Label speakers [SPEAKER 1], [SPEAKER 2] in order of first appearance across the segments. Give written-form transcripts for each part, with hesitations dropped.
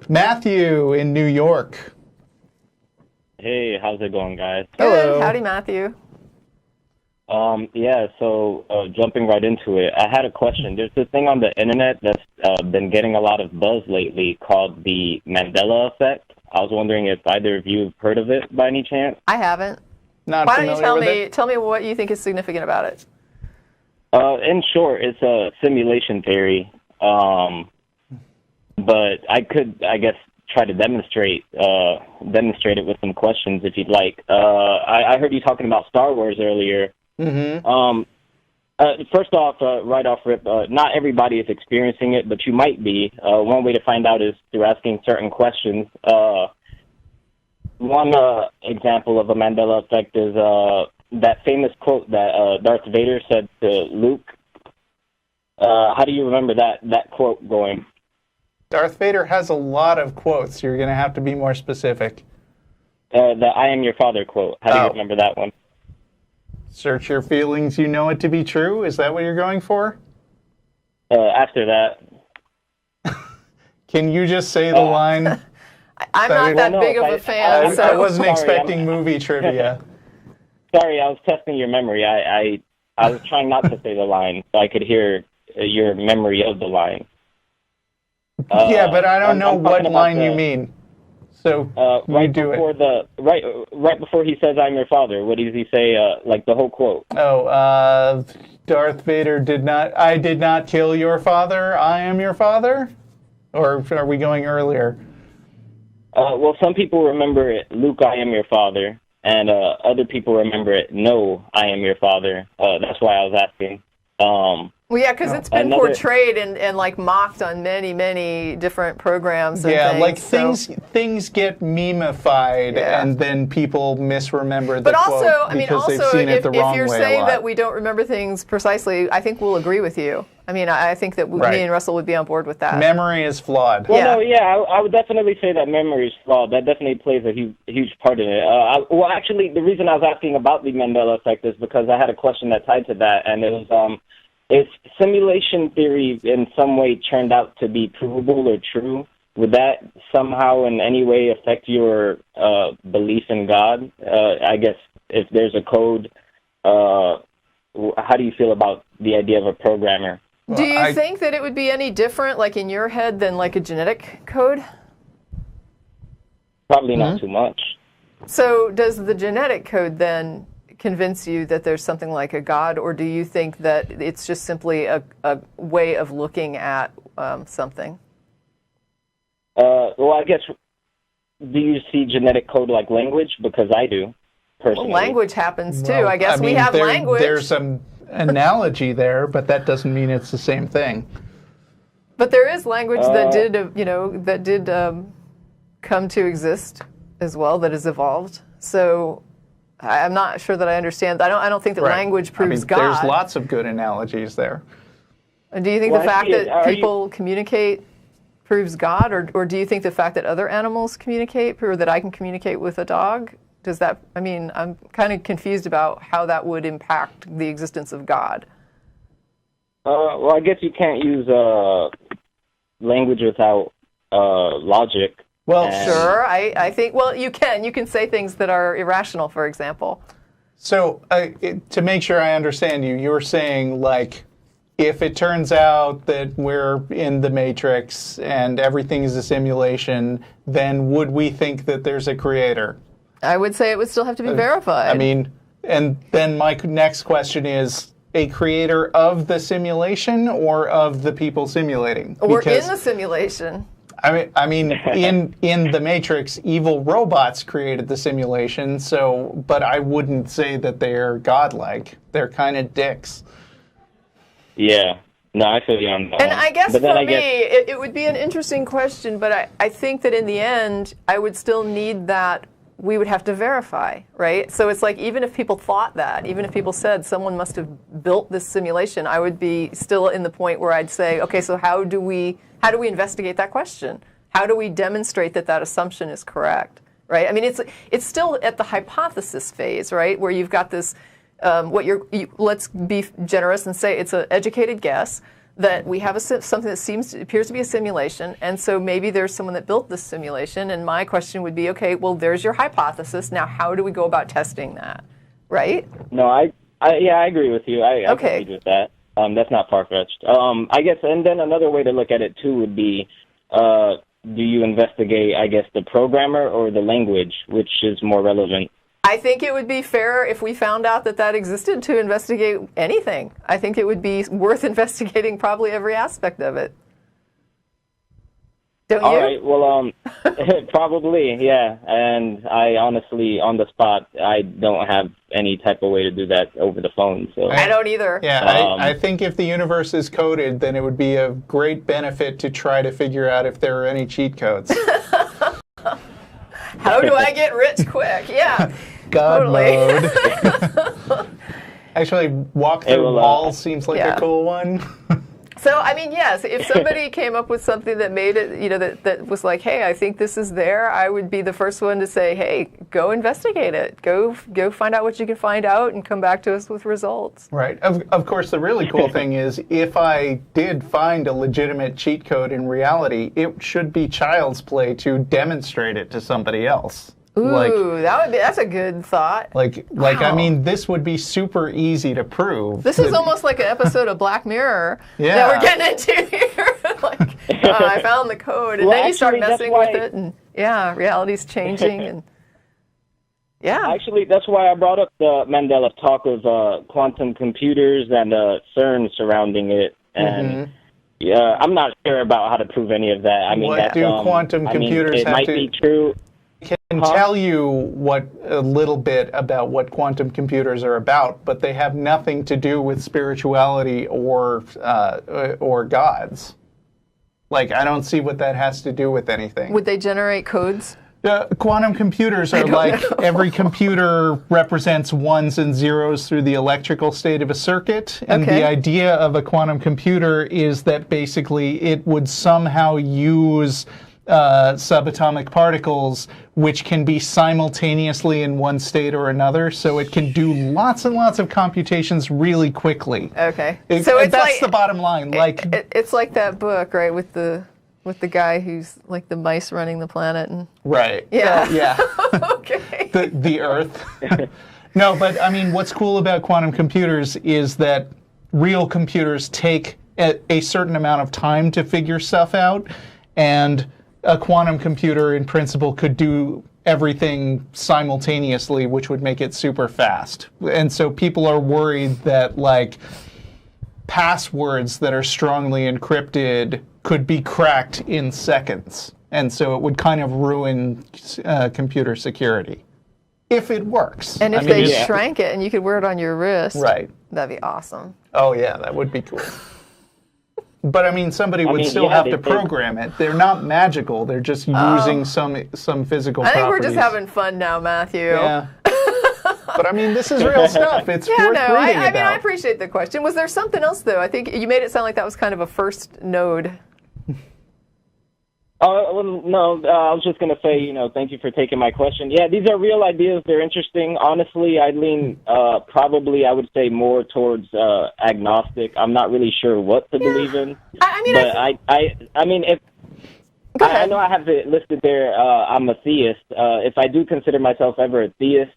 [SPEAKER 1] Matthew in New York.
[SPEAKER 2] Hey, how's it going, guys?
[SPEAKER 1] Hello.
[SPEAKER 3] Good. Howdy, Matthew.
[SPEAKER 2] Jumping right into it, I had a question. There's this thing on the internet that's been getting a lot of buzz lately called the Mandela effect. I was wondering if either of you have heard of it by any chance?
[SPEAKER 3] I haven't.
[SPEAKER 1] Not
[SPEAKER 3] Why don't you
[SPEAKER 1] familiar with
[SPEAKER 3] tell me what you think is significant about it?
[SPEAKER 2] In short, it's a simulation theory. But I could, I guess, try to demonstrate it with some questions if you'd like. I heard you talking about Star Wars earlier.
[SPEAKER 1] Mm-hmm.
[SPEAKER 2] First off, right off rip, not everybody is experiencing it, but you might be. One way to find out is through asking certain questions. One example of a Mandela effect is that famous quote that Darth Vader said to Luke. How do you remember that quote going?
[SPEAKER 1] Darth Vader has a lot of quotes. You're going to have to be more specific.
[SPEAKER 2] The "I am your father" quote. How do you remember that one?
[SPEAKER 1] Search your feelings, you know it to be true. Is that what you're going for?
[SPEAKER 2] After that.
[SPEAKER 1] Can you just say the line?
[SPEAKER 3] I'm not that big of a fan.
[SPEAKER 1] I wasn't expecting movie trivia.
[SPEAKER 2] Sorry, I was testing your memory. I was trying not to say the line so I could hear your memory of the line.
[SPEAKER 1] Yeah, but I don't know what line you mean. So
[SPEAKER 2] right before right before he says "I'm your father," what does he say? Like the whole quote.
[SPEAKER 1] Darth Vader I did not kill your father. I am your father. Or are we going earlier?
[SPEAKER 2] Well, some people remember it, Luke, I am your father, and other people remember it, no, I am your father. That's why I was asking.
[SPEAKER 3] Well, yeah, because it's been portrayed and like mocked on many, many different programs. And
[SPEAKER 1] things get meme-ified, and then people misremember the
[SPEAKER 3] quote
[SPEAKER 1] because they've seen it the wrong way.
[SPEAKER 3] If you're saying that we don't remember things precisely, I think we'll agree with you. I mean, I think that me and Russell would be on board with that.
[SPEAKER 1] Memory is flawed.
[SPEAKER 2] Well, I would definitely say that memory is flawed. That definitely plays a huge part in it. Actually, the reason I was asking about the Mandela effect is because I had a question that tied to that, and it was, if simulation theory in some way turned out to be provable or true, would that somehow in any way affect your belief in God? I guess if there's a code, how do you feel about the idea of a programmer?
[SPEAKER 3] Do you think that it would be any different, like in your head, than like a genetic code?
[SPEAKER 2] Probably not too much.
[SPEAKER 3] So does the genetic code then convince you that there's something like a God, or do you think that it's just simply a way of looking at something?
[SPEAKER 2] Well, I guess, do you see genetic code like language? Because I do, personally.
[SPEAKER 3] Well, language happens too. I guess we have language.
[SPEAKER 1] There's some analogy there, but that doesn't mean it's the same thing.
[SPEAKER 3] But there is language that did come to exist as well, that has evolved. So I'm not sure that I understand. I don't think that language proves God.
[SPEAKER 1] There's lots of good analogies there.
[SPEAKER 3] Do you think the fact that people communicate proves God, or do you think the fact that other animals communicate, or that I can communicate with a dog? Does that? I mean, I'm kind of confused about how that would impact the existence of God.
[SPEAKER 2] Well, I guess you can't use language without logic.
[SPEAKER 1] Well,
[SPEAKER 3] sure. I think, well, you can. You can say things that are irrational, for example.
[SPEAKER 1] So, to make sure I understand you, you're saying, like, if it turns out that we're in the Matrix and everything is a simulation, then would we think that there's a creator?
[SPEAKER 3] I would say it would still have to be verified.
[SPEAKER 1] I mean, and then my next question is, a creator of the simulation or of the people simulating?
[SPEAKER 3] Or in the simulation.
[SPEAKER 1] I mean, in the Matrix, evil robots created the simulation. So, but I wouldn't say that they're godlike. They're kind of dicks.
[SPEAKER 2] Yeah. No, I feel you on that.
[SPEAKER 3] And I guess it would be an interesting question, but I think that in the end, I would still need that. We would have to verify, right? So it's like, even if people thought that, even if people said someone must have built this simulation, I would be still in the point where I'd say, okay, so how do we investigate that question? How do we demonstrate that that assumption is correct, right? I mean, it's still at the hypothesis phase, right, where you've got this, let's be generous and say it's an educated guess that we have something that appears to be a simulation, and so maybe there's someone that built this simulation, and my question would be, okay, well, there's your hypothesis. Now, how do we go about testing that, right?
[SPEAKER 2] No, I agree with you. I
[SPEAKER 3] Okay.
[SPEAKER 2] agree with that. That's not far-fetched. I guess, and then another way to look at it, too, would be, do you investigate, I guess, the programmer or the language, which is more relevant?
[SPEAKER 3] I think it would be fair if we found out that existed to investigate anything. I think it would be worth investigating probably every aspect of it. Don't you?
[SPEAKER 2] All right, well, probably, yeah. And I honestly, on the spot, I don't have any type of way to do that over the phone. So
[SPEAKER 3] I don't either.
[SPEAKER 1] Yeah, I think if the universe is coded, then it would be a great benefit to try to figure out if there are any cheat codes.
[SPEAKER 3] How do I get rich quick? Yeah.
[SPEAKER 1] God
[SPEAKER 3] Totally.
[SPEAKER 1] mode. Actually, walk through walls seems like a cool one.
[SPEAKER 3] So, I mean, yes, if somebody came up with something that made it, you know, that was like, hey, I think this is there, I would be the first one to say, hey, go investigate it. Go find out what you can find out and come back to us with results.
[SPEAKER 1] Right. Of course, the really cool thing is if I did find a legitimate cheat code in reality, it should be child's play to demonstrate it to somebody else.
[SPEAKER 3] Ooh, that's a good thought.
[SPEAKER 1] Wow. I mean, this would be super easy to prove.
[SPEAKER 3] This is almost like an episode of Black Mirror that we're getting into here. I found the code, and then you start messing with it, and reality's changing, and
[SPEAKER 2] Actually, that's why I brought up the Mandela talk of quantum computers and CERN surrounding it, and I'm not sure about how to prove any of that. I mean,
[SPEAKER 1] what do quantum computers have
[SPEAKER 2] to? It might be true.
[SPEAKER 1] Can tell you a little bit about what quantum computers are about, but they have nothing to do with spirituality or gods. Like, I don't see what that has to do with anything.
[SPEAKER 3] Would they generate codes?
[SPEAKER 1] Quantum computers are like every computer represents ones and zeros through the electrical state of a circuit. And the idea of a quantum computer is that basically it would somehow use subatomic particles which can be simultaneously in one state or another, so it can do lots and lots of computations really quickly.
[SPEAKER 3] Okay.
[SPEAKER 1] So that's the bottom line.
[SPEAKER 3] It's like that book, right, with the guy who's like the mice running the planet and
[SPEAKER 1] right.
[SPEAKER 3] Yeah. Okay.
[SPEAKER 1] The Earth. No, but I mean, what's cool about quantum computers is that real computers take a certain amount of time to figure stuff out, and a quantum computer, in principle, could do everything simultaneously, which would make it super fast. And so people are worried that, like, passwords that are strongly encrypted could be cracked in seconds. And so it would kind of ruin computer security. If it works.
[SPEAKER 3] And if they shrank it and you could wear it on your wrist,
[SPEAKER 1] right,
[SPEAKER 3] that'd be awesome.
[SPEAKER 1] Oh, yeah, that would be cool. But I mean, somebody would still have to program it. They're not magical. They're just using some physical properties.
[SPEAKER 3] I think we're just having fun now, Matthew.
[SPEAKER 1] Yeah. But I mean, this is real stuff. It's worth reading about.
[SPEAKER 3] I mean, I appreciate the question. Was there something else, though? I think you made it sound like that was kind of a first node.
[SPEAKER 2] Well, no, I was just going to say, thank you for taking my question. Yeah, these are real ideas. They're interesting. Honestly, I lean probably, I would say, more towards agnostic. I'm not really sure what to believe in. I mean, if I know I have it listed there, I'm a theist. If I do consider myself ever a theist,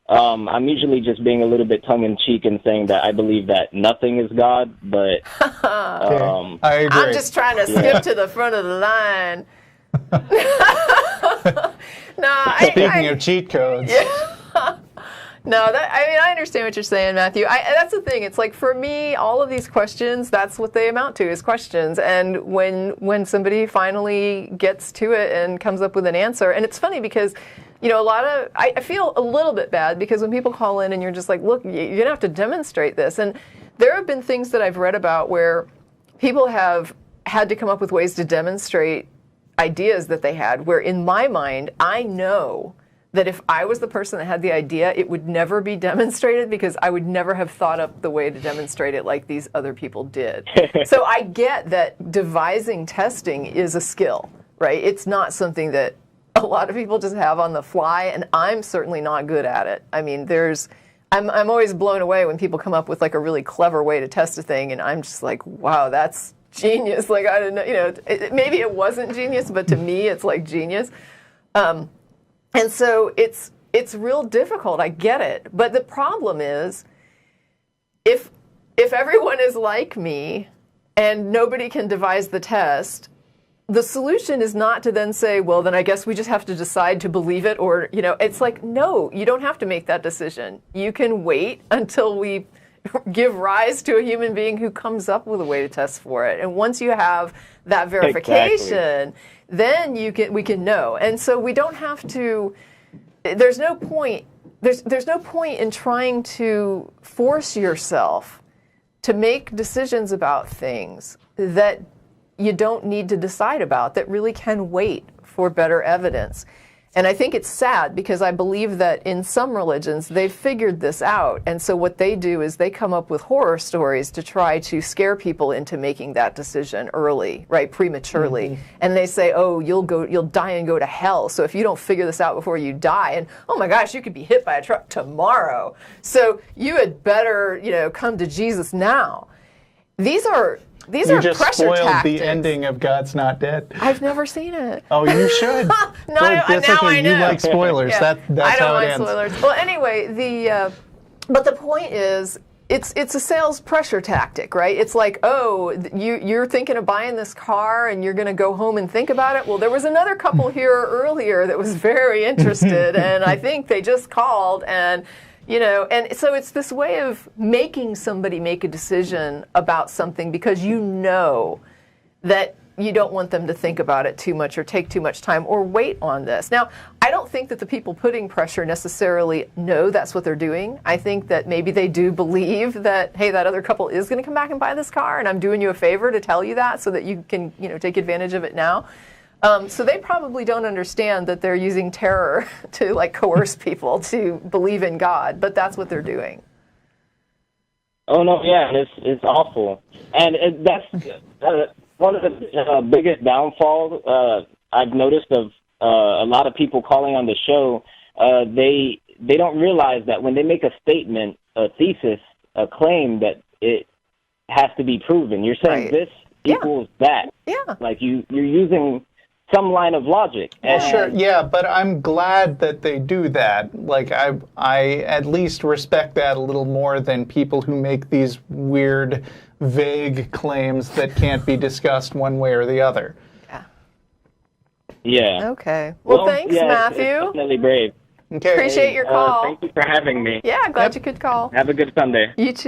[SPEAKER 2] I'm usually just being a little bit tongue-in-cheek and saying that I believe that nothing is God, but
[SPEAKER 1] I agree.
[SPEAKER 3] I'm just trying to skip to the front of the line.
[SPEAKER 1] Speaking of cheat codes.
[SPEAKER 3] Yeah. No, I understand what you're saying, Matthew. That's the thing. It's like, for me, all of these questions, that's what they amount to, is questions. And when somebody finally gets to it and comes up with an answer, and it's funny because, I feel a little bit bad because when people call in and you're just like, look, you're going to have to demonstrate this. And there have been things that I've read about where people have had to come up with ways to demonstrate ideas that they had, where in my mind, I know that if I was the person that had the idea, it would never be demonstrated because I would never have thought up the way to demonstrate it like these other people did. So I get that devising testing is a skill, right? It's not something that a lot of people just have on the fly, and I'm certainly not good at it. I mean, I'm always blown away when people come up with like a really clever way to test a thing, and I'm just like, wow, that's genius. Like, I don't know, maybe it wasn't genius, but to me, it's like genius. And so it's real difficult. I get it. But the problem is, if everyone is like me and nobody can devise the test, the solution is not to then say, well, then I guess we just have to decide to believe it, or, it's like, no, you don't have to make that decision. You can wait until we give rise to a human being who comes up with a way to test for it. And once you have that verification, then we can know. And so we don't have to, there's no point in trying to force yourself to make decisions about things that you don't need to decide about, that really can wait for better evidence. And I think it's sad, because I believe that in some religions, they've figured this out. And so what they do is they come up with horror stories to try to scare people into making that decision early, right, prematurely. Mm-hmm. And they say, oh, you'll die and go to hell. So if you don't figure this out before you die, and oh my gosh, you could be hit by a truck tomorrow. So you had better, come to Jesus now. These are pressure
[SPEAKER 1] just spoiled
[SPEAKER 3] tactics.
[SPEAKER 1] The ending of God's Not Dead.
[SPEAKER 3] I've never seen it.
[SPEAKER 1] Oh, you should.
[SPEAKER 3] That's okay.
[SPEAKER 1] I know. You like spoilers.
[SPEAKER 3] Yeah.
[SPEAKER 1] That's how it ends.
[SPEAKER 3] I don't like spoilers. Well, anyway, but the point is, it's a sales pressure tactic, right? It's like, oh, you're thinking of buying this car and you're going to go home and think about it. Well, there was another couple here earlier that was very interested, and I think they just called, and and so it's this way of making somebody make a decision about something because you know that you don't want them to think about it too much or take too much time or wait on this. Now, I don't think that the people putting pressure necessarily know that's what they're doing. I think that maybe they do believe that, hey, that other couple is going to come back and buy this car, and I'm doing you a favor to tell you that so that you can, take advantage of it now. So they probably don't understand that they're using terror to coerce people to believe in God, but that's what they're doing.
[SPEAKER 2] Oh no, yeah, it's awful, and that's one of the biggest downfalls I've noticed of a lot of people calling on the show. They don't realize that when they make a statement, a thesis, a claim, that it has to be proven. You're saying this equals that.
[SPEAKER 3] Yeah,
[SPEAKER 2] you're using some line of logic.
[SPEAKER 1] Sure, yeah, but I'm glad that they do that. I at least respect that a little more than people who make these weird, vague claims that can't be discussed one way or the other.
[SPEAKER 2] Yeah.
[SPEAKER 3] Okay. Well, thanks, Matthew.
[SPEAKER 2] It's definitely brave.
[SPEAKER 1] Okay.
[SPEAKER 3] Appreciate your call.
[SPEAKER 2] Thank you for having me.
[SPEAKER 3] Yeah, glad you could call.
[SPEAKER 2] Have a good Sunday.
[SPEAKER 3] You too.